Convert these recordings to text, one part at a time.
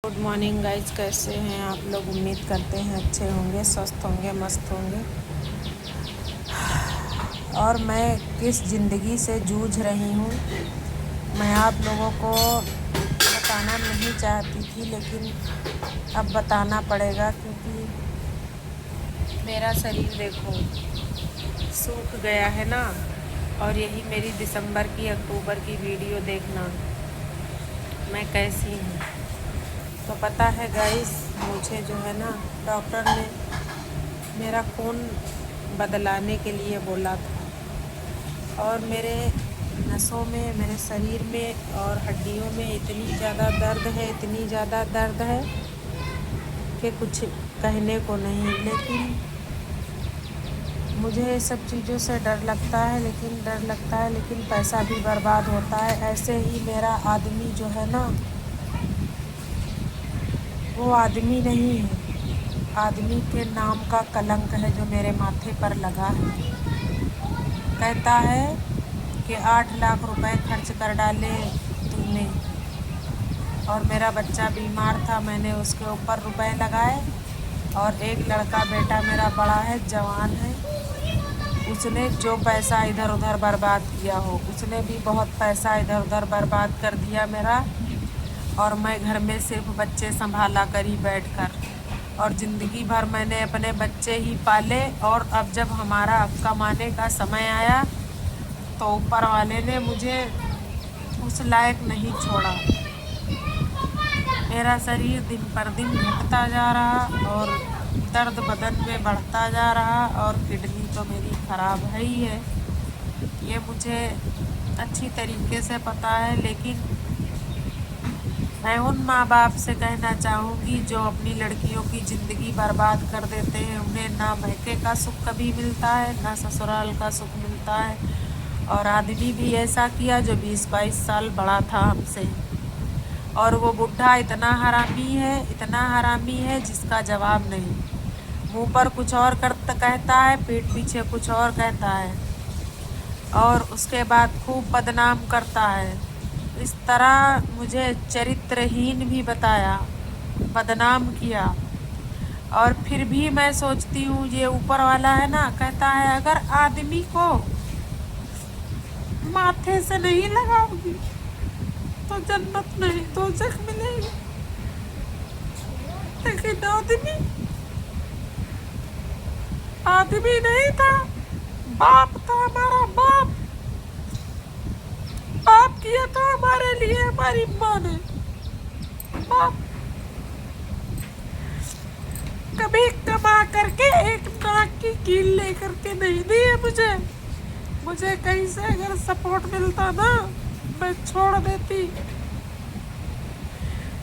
Good morning guys, कैसे हैं आप लोग। उम्मीद करते हैं अच्छे होंगे, स्वस्थ होंगे, मस्त होंगे। और मैं किस ज़िंदगी से जूझ रही हूँ मैं आप लोगों को बताना नहीं चाहती थी, लेकिन अब बताना पड़ेगा क्योंकि मेरा शरीर देखो सूख गया है ना। और यही मेरी दिसंबर की अक्टूबर की वीडियो देखना मैं कैसी हूँ। तो पता है गाइस, मुझे जो है ना डॉक्टर ने मेरा खून बदलाने के लिए बोला था। और मेरे नसों में, मेरे शरीर में और हड्डियों में इतनी ज़्यादा दर्द है, इतनी ज़्यादा दर्द है कि कुछ कहने को नहीं। लेकिन मुझे ये सब चीज़ों से डर लगता है, लेकिन पैसा भी बर्बाद होता है। ऐसे ही मेरा आदमी जो है ना, वो आदमी नहीं है, आदमी के नाम का कलंक है जो मेरे माथे पर लगा है। कहता है कि 8 लाख रुपए खर्च कर डाले तुमने, और मेरा बच्चा बीमार था, मैंने उसके ऊपर रुपए लगाए। और एक लड़का बेटा मेरा बड़ा है, जवान है, उसने जो पैसा इधर उधर बर्बाद किया हो, उसने भी बहुत पैसा इधर उधर बर्बाद कर दिया मेरा। और मैं घर में सिर्फ बच्चे संभाला करी बैठकर, और ज़िंदगी भर मैंने अपने बच्चे ही पाले। और अब जब हमारा कमाने का समय आया तो ऊपर वाले ने मुझे उस लायक नहीं छोड़ा। मेरा शरीर दिन पर दिन घटता जा रहा और दर्द बदन में बढ़ता जा रहा, और किडनी तो मेरी ख़राब है ही है, ये मुझे अच्छी तरीके से पता है। लेकिन मैं उन माँ बाप से कहना चाहूँगी जो अपनी लड़कियों की ज़िंदगी बर्बाद कर देते हैं। उन्हें ना मैके का सुख कभी मिलता है, ना ससुराल का सुख मिलता है। और आदमी भी ऐसा किया जो 20-22 साल बड़ा था हमसे। और वो बुढ़ा इतना हरामी है जिसका जवाब नहीं। मुंह पर कुछ और कहता है, पीठ पीछे कुछ और कहता है, और उसके बाद खूब बदनाम करता है। इस तरह मुझे चरित्रहीन भी बताया, बदनाम किया। और फिर भी मैं सोचती हूँ ये ऊपर वाला है ना, कहता है अगर आदमी को माथे से नहीं लगाओगी तो जन्नत नहीं दोज़ख मिलेगी। लेकिन आदमी नहीं था, बाप था, हमारा बाप किया तो हमारे लिए हमारी माँ ने। बाप कभी कमा करके एक नाक की कील लेकर के नहीं दी है मुझे कहीं से अगर सपोर्ट मिलता ना, मैं छोड़ देती।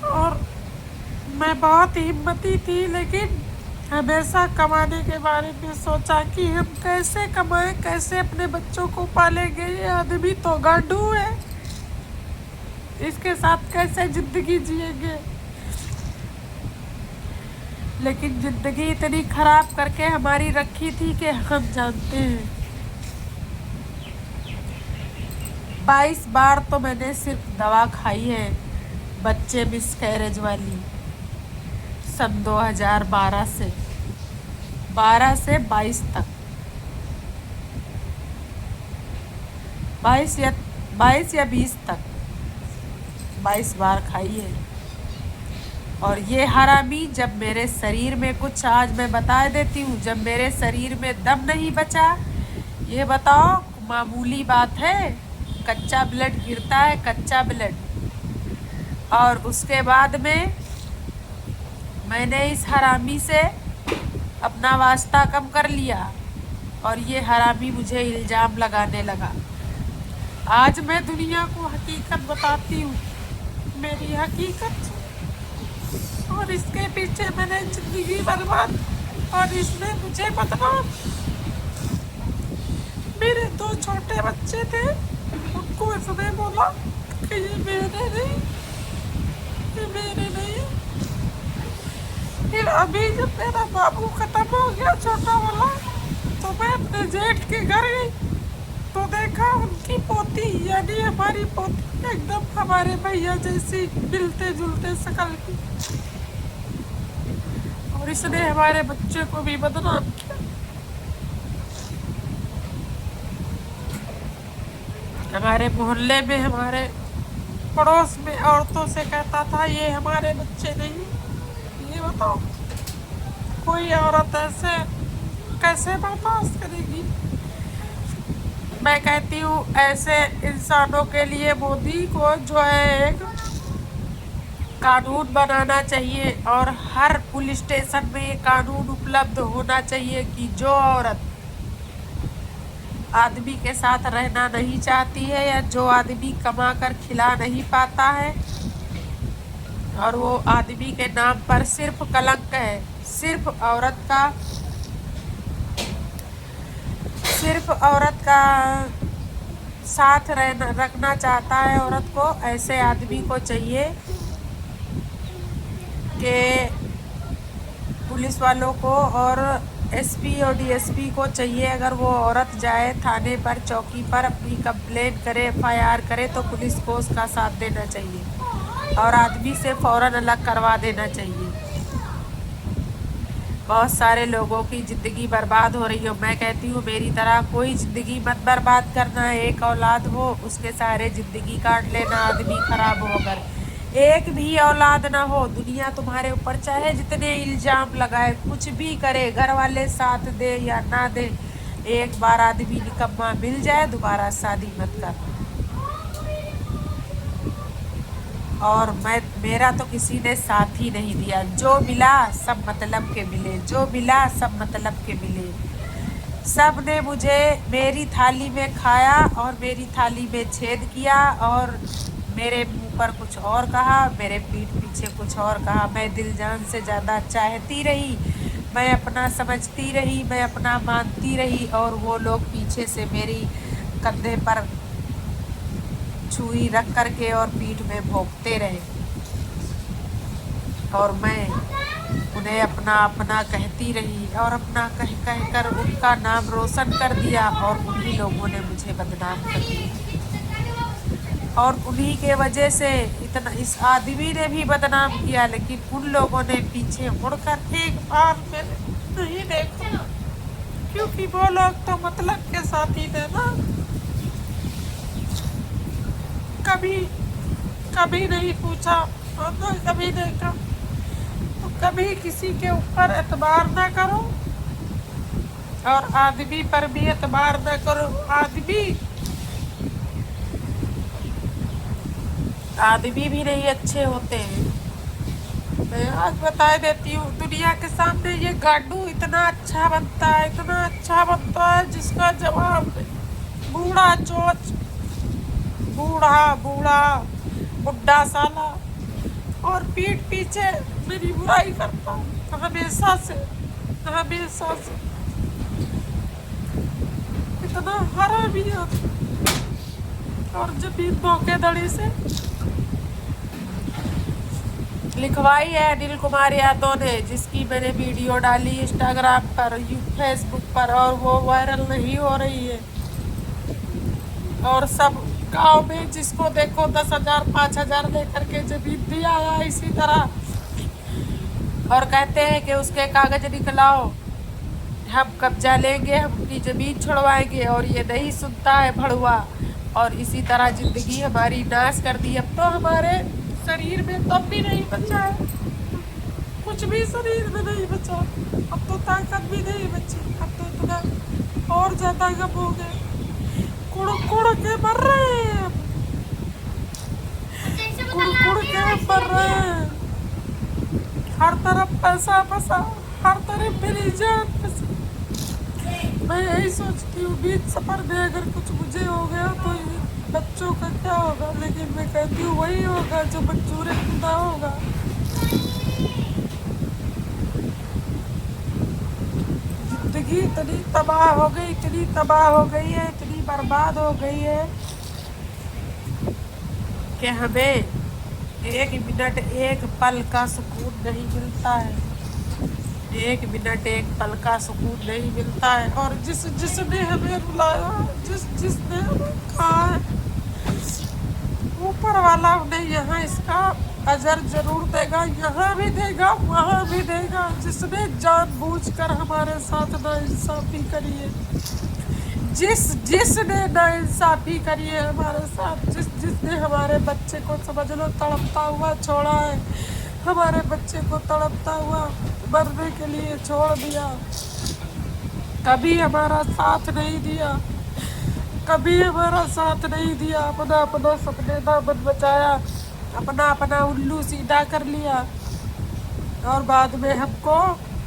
और मैं बहुत हिम्मती थी, लेकिन हमेशा कमाने के बारे में सोचा कि हम कैसे कमाएं, कैसे अपने बच्चों को पालेंगे। ये आदमी तो गांडू है, इसके साथ कैसे ज़िंदगी जिएंगे। लेकिन ज़िंदगी इतनी ख़राब करके हमारी रखी थी कि हम जानते हैं। 22 बार तो मैंने सिर्फ दवा खाई है, बच्चे मिसकैरेज वाली, सन 2012 से 22 तक 22 या 20 तक 22 बार खाई है। और ये हरामी जब मेरे शरीर में कुछ, आज मैं बता देती हूँ, जब मेरे शरीर में दम नहीं बचा, ये बताओ मामूली बात है, कच्चा ब्लड गिरता है, कच्चा ब्लड। और उसके बाद में मैंने इस हरामी से अपना वास्ता कम कर लिया, और ये हरामी मुझे इल्ज़ाम लगाने लगा। आज मैं दुनिया को हकीकत बताती हूँ, मेरी हकीकत। और इसके पीछे मैंने ज़िंदगी बर्बाद, और इसने मुझे बदनाम। मेरे 2 छोटे बच्चे थे, उनको इसने बोला कि ये मेरे नहीं। फिर अभी जब मेरा बाबू खत्म हो गया, छोटा वाला, तो मैं अपने जेठ के घर गई। तो देखा उनकी पोती यानी हमारी पोती एकदम हमारे भैया जैसी मिलते जुलते शकल की, और इसने हमारे बच्चे को भी बदनाम किया। हमारे मोहल्ले में, हमारे पड़ोस में औरतों से कहता था ये हमारे बच्चे नहीं। ये बताओ कोई औरत ऐसे कैसे बर्दाश्त करेगी। मैं कहती हूँ ऐसे इंसानों के लिए मोदी को जो है एक कानून बनाना चाहिए, और हर पुलिस स्टेशन में ये कानून उपलब्ध होना चाहिए कि जो औरत आदमी के साथ रहना नहीं चाहती है, या जो आदमी कमा कर खिला नहीं पाता है और वो आदमी के नाम पर सिर्फ कलंक है, सिर्फ औरत का साथ रखना चाहता है औरत को, ऐसे आदमी को चाहिए कि पुलिस वालों को और एसपी और डीएसपी को चाहिए, अगर वो औरत जाए थाने पर, चौकी पर अपनी कंप्लेंट करे, एफआईआर करे, तो पुलिस को उसका साथ देना चाहिए और आदमी से फ़ौरन अलग करवा देना चाहिए। बहुत सारे लोगों की ज़िंदगी बर्बाद हो रही हो। मैं कहती हूँ मेरी तरह कोई ज़िंदगी मत बर्बाद करना। एक औलाद हो उसके सारे ज़िंदगी काट लेना, आदमी ख़राब हो। अगर एक भी औलाद ना हो, दुनिया तुम्हारे ऊपर चाहे जितने इल्ज़ाम लगाए, कुछ भी करे, घर वाले साथ दे या ना दे, एक बार आदमी निकम्मा मिल जाए दोबारा शादी मत कर। और मेरा तो किसी ने साथ ही नहीं दिया। जो मिला सब मतलब के मिले, जो मिला सब मतलब के मिले। सब ने मुझे मेरी थाली में खाया और मेरी थाली में छेद किया, और मेरे मुंह पर कुछ और कहा, मेरे पीठ पीछे कुछ और कहा। मैं दिल जान से ज़्यादा चाहती रही, मैं अपना समझती रही, मैं अपना मानती रही, और वो लोग पीछे से मेरी कंधे पर छुरी रख करके और पीठ में भोंकते रहे, और मैं उन्हें अपना अपना कहती रही और अपना कह कर उनका नाम रोशन कर दिया, और उन्हीं लोगों ने मुझे बदनाम कर दिया। और उन्हीं के वजह से इतना इस आदमी ने भी बदनाम किया, लेकिन उन लोगों ने पीछे मुड़कर एक बार मेरे नहीं देखा, क्योंकि वो लोग तो मतलब के साथी थे ना। कभी नहीं पूछा और न कभी देखा। तो कभी किसी के ऊपर एतबार ना करो और आदमी पर भी एतबार ना करो। आदमी भी नहीं अच्छे होते हैं। मैं आज बता देती हूँ, दुनिया के सामने ये गांडू इतना अच्छा बनता है जिसका जवाब बूढ़ा चोच, बुढ़ा साला, और पीठ पीछे मेरी बुराई करता हमेशा से इतना हरामी है। और जब भी धोखेधड़ी से लिखवाई है अनिल कुमार यादव ने, जिसकी मैंने वीडियो डाली इंस्टाग्राम पर, फेसबुक पर, और वो वायरल नहीं हो रही है, और सब गांव में जिसको देखो 10,000 5,000 लेकर के जमीन भी आया इसी तरह, और कहते हैं कि उसके कागज निकलाओ, हम कब्जा लेंगे, हम अपनी ज़मीन छुड़वाएंगे, और ये नहीं सुनता है भड़ुआ, और इसी तरह ज़िंदगी हमारी नाश कर दी। अब तो हमारे शरीर में तब भी नहीं बचा है, कुछ भी शरीर में नहीं बचा, अब तो ताकत भी नहीं बची, अब तो इतना और ज़्यादा गम हो गए, कुड़ के मर रहे हैं, कुड़ के मर रहे हैं। हर तरफ पैसा फंसा, हर तरफ मेरी जान फंसी। मैं यही सोचती हूँ बीच सफर में अगर कुछ मुझे हो गया तो बच्चों का क्या होगा, लेकिन मैं कहती हूँ वही होगा जो मंजूर खुदा होगा। जिंदगी इतनी तबाह हो गई, इतनी बर्बाद हो गई है कि हमें एक मिनट, एक पल का सुकून नहीं मिलता है। एक मिनट एक पल का सुकून नहीं मिलता है। और जिसने हमें रुलाया, जिसने हमें कहा है, ऊपर वाला उन्हें यहाँ इसका अजर जरूर देगा, यहाँ भी देगा वहाँ भी देगा। जिसने जानबूझकर हमारे साथ नाइंसाफी करी है, जिसने नाइंसाफी करी है हमारे साथ, जिसने हमारे बच्चे को समझ लो तड़पता हुआ छोड़ा है, हमारे बच्चे को तड़पता हुआ मरने के लिए छोड़ दिया, कभी हमारा साथ नहीं दिया, कभी हमारा साथ नहीं दिया। अपना अपना सपने दामन बचाया, अपना अपना उल्लू सीधा कर लिया और बाद में हमको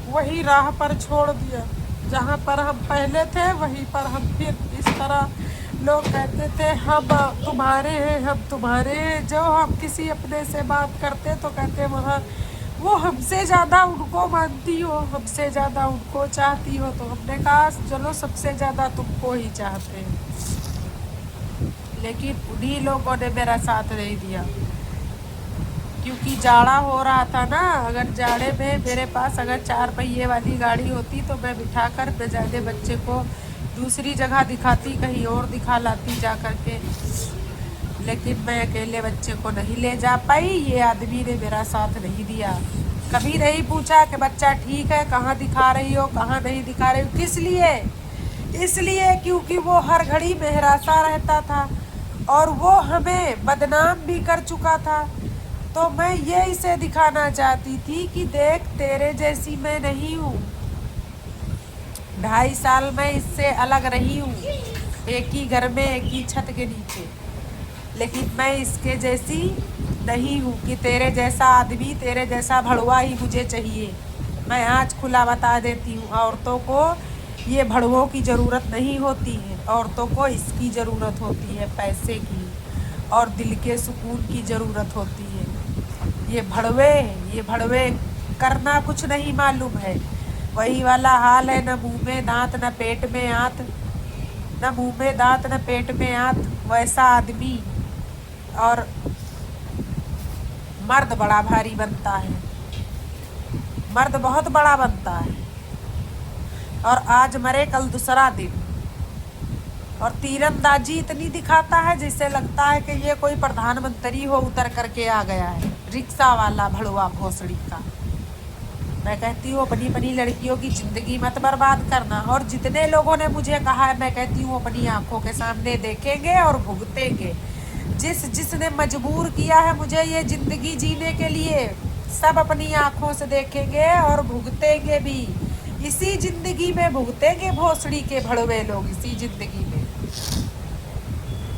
वही राह पर छोड़ दिया जहाँ पर हम पहले थे, वहीं पर हम फिर इस तरह। लोग कहते थे हम तुम्हारे हैं, हम तुम्हारे हैं। जो हम किसी अपने से बात करते तो कहते वहाँ वो हमसे ज़्यादा उनको मानती हो, हमसे ज़्यादा उनको चाहती हो। तो हमने कहा चलो सबसे ज़्यादा तुमको ही चाहते हैं, लेकिन उन्हीं लोगों ने मेरा साथ नहीं दिया, क्योंकि जाड़ा हो रहा था ना। अगर जाड़े में मेरे पास अगर 4 पहिए वाली गाड़ी होती तो मैं बिठा कर न जाने बच्चे को दूसरी जगह दिखाती, कहीं और दिखा लाती जा कर के, लेकिन मैं अकेले बच्चे को नहीं ले जा पाई। ये आदमी ने मेरा साथ नहीं दिया, कभी नहीं पूछा कि बच्चा ठीक है, कहाँ दिखा रही हो, कहाँ नहीं दिखा रही हो। किस लिए? इसलिए क्योंकि वो हर घड़ी में हरासा रहता था और वो हमें बदनाम भी कर चुका था। तो मैं ये इसे दिखाना चाहती थी कि देख तेरे जैसी मैं नहीं हूँ, 2.5 साल मैं इससे अलग रही हूँ, एक ही घर में एक ही छत के नीचे, लेकिन मैं इसके जैसी नहीं हूँ कि तेरे जैसा आदमी, तेरे जैसा भड़ुआ ही मुझे चाहिए। मैं आज खुला बता देती हूँ, औरतों को ये भड़ुओं की ज़रूरत नहीं होती है, औरतों को इसकी ज़रूरत होती है, पैसे की और दिल के सुकून की ज़रूरत होती है। ये भड़वे करना कुछ नहीं मालूम है, वही वाला हाल है, न मुंह में दांत न पेट में आंत, न मुंह में दांत न पेट में आंत, वैसा आदमी। और मर्द बड़ा भारी बनता है, मर्द बहुत बड़ा बनता है, और आज मरे कल दूसरा दिन, और तीरंदाजी इतनी दिखाता है जिससे लगता है कि ये कोई प्रधानमंत्री हो उतर करके आ गया है, रिक्शा वाला भड़ुआ भोसड़ी का। मैं कहती हूँ अपनी अपनी लड़कियों की ज़िंदगी मत बर्बाद करना। और जितने लोगों ने मुझे कहा है, मैं कहती हूँ अपनी आंखों के सामने देखेंगे और भुगतेंगे। जिसने मजबूर किया है मुझे ये ज़िंदगी जीने के लिए, सब अपनी आंखों से देखेंगे और भुगतेंगे भी। इसी ज़िंदगी में भुगतेंगे भोसड़ी के भड़वे लोग, इसी ज़िंदगी में।